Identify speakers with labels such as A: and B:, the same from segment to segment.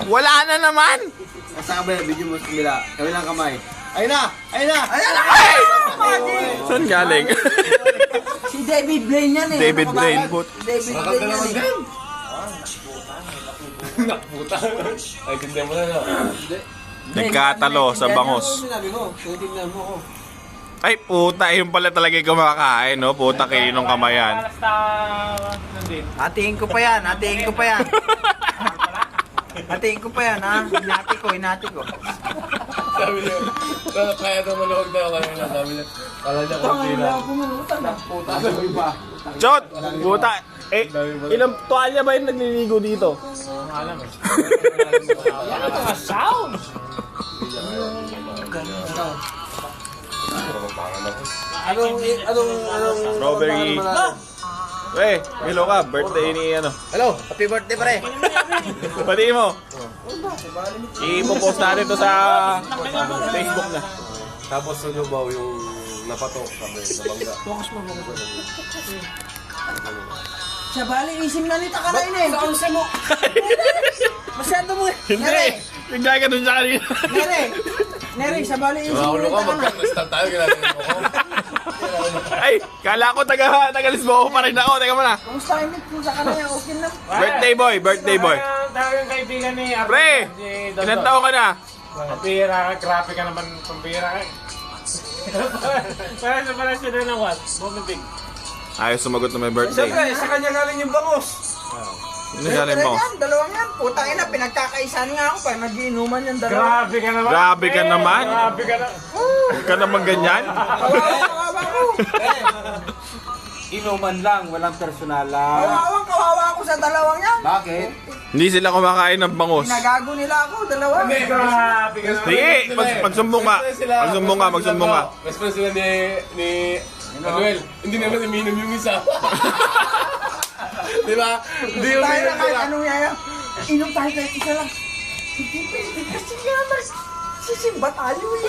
A: Wala na naman!
B: Saan ba yung video mo sa kabila? Kabilang kamay. Ayun na! Ayun na!
A: Ayun na! Ay! Saan galing?
C: Si David Blaine yan eh.
A: David Blaine, but...
C: David Blaine yan eh.
B: Nakputa. Ay, tignan mo na no.
A: Nagkatalo sa bangos.
B: Sinabi mo, tignan mo ko.
A: Ay, puta, yun pala talaga yung kumakain, no? Puta, kininong kamayan.
C: Hatiin ko pa yan, hatiin ko pa yan. Hatiin ko pa yan ha. Hinati ko.
B: Sabi niya, kaya na maluwag na ako kanina. Sabi niya, kala niya konti lang. Puta, sabi pa.
A: Chot! Puta! Eh, ilang tuwalya ba yung nagliligo dito?
B: Anong
A: Strawberry. Eh, hello ka, birthday ni ano.
C: Hello, happy birthday pare.
A: Pati mo. Ipopost natin to sa Facebook na.
B: Tapos sunubaw yung napatok, sabi, nabangga.
C: Siya bali, isim na nita ka na yun eh. Kaunsa mo. Masyado mo eh.
A: Hindi! Bigla ka dun sa kanina.
C: Nere, siya bali, isim na
B: Raulo ka,
C: nita ka na.
B: magka-start tayo, ginagawa mo ko.
A: Ay, kala ko taga-Lisboa pa rin ako. Teka muna.
C: Kumusta kayo kung sa kanaya, okay na.
A: Birthday boy, birthday boy.
D: Tawag yung kaibigan ni Arne.
A: Pre, ilang taon ka na?
D: Pampira ka, grabe ka naman, pampira ka. Parang siya na ng what? Bumating.
A: Ayos sumagot na may birthday.
B: Siyempre, sa kanya galing yung bangos.
A: Ano galing mo?
C: Yan, dalawang yan. Putang ina, pinagkakaisan nga ako pa. Nagiinuman yung dalawa.
D: Grabe ka naman.
A: Grabe ka naman.
D: Grabe ka na.
A: Huwag ka naman ganyan.
C: Kawawa ko.
B: Inuman lang, walang personalan.
C: Kawawa ako sa dalawang yan.
B: Bakit?
A: Hindi sila kumakain ng bangus.
C: Pinagago nila ako, dalawa.
D: Grabe ka naman.
A: Sige, magsumbong ka. Magsumbong ka.
B: Response sila ni Manuel. Hindi naman uminom yung isa. Di ba? Hindi
C: Tayo
B: uminom
C: na kahit
B: sila.
C: anong yaya. Inom tayo kahit isa lang. Hindi pwede kasi nga sisimba tayo eh.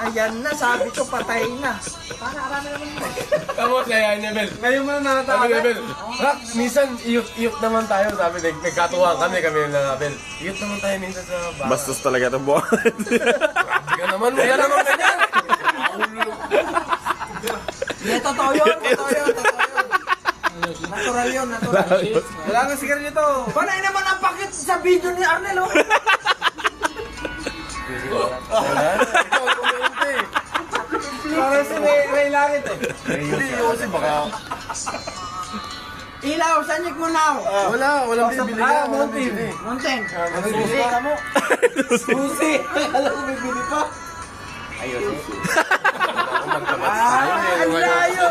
C: Ayan na, sabi ko patay na. Para arami naman mo.
B: Tapos kaya niya, Bel.
C: Ngayon mo na natatawa.
B: Sabi niya, Bel. Rak, minsan iyok naman tayo. Sabi, nagkatuwa kami na, Bel. Iyok naman tayo minsan sa bar.
A: Bastos talaga itong buwan.
B: Grabe ka naman. Kaya naman ganyan.
C: Hindi, totoo yun. Natural yun, natural.
B: Wala nga sigarilyo to.
C: Panay naman ang pakit sa video ni Arnel, oh.
B: Wala. Ikaw, kumunti.
C: Parang si Ray Langit eh.
B: Hindi, kasi baka...
C: Ilaw, sanyik mo na.
B: Walang bibili ka. Walang bibili.
C: Mountain.
B: Susi ka mo.
C: Susi. Alam mo, may bili pa. Ang layo.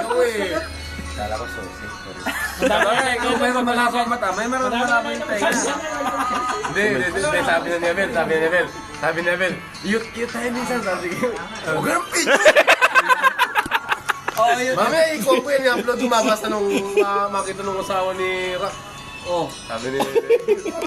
B: Kala ko susi. Ikaw may malapang mata. May malapang yung tayo. Hindi. Sabi na ni Abel. Sabi ni Abel. Iyot tayo minsan. Sabi ko. Huwag ka ng picture. Mamaya ikaw po yan. I-upload mo. Basta nung makita nung asawa ni Rock. Sabi ni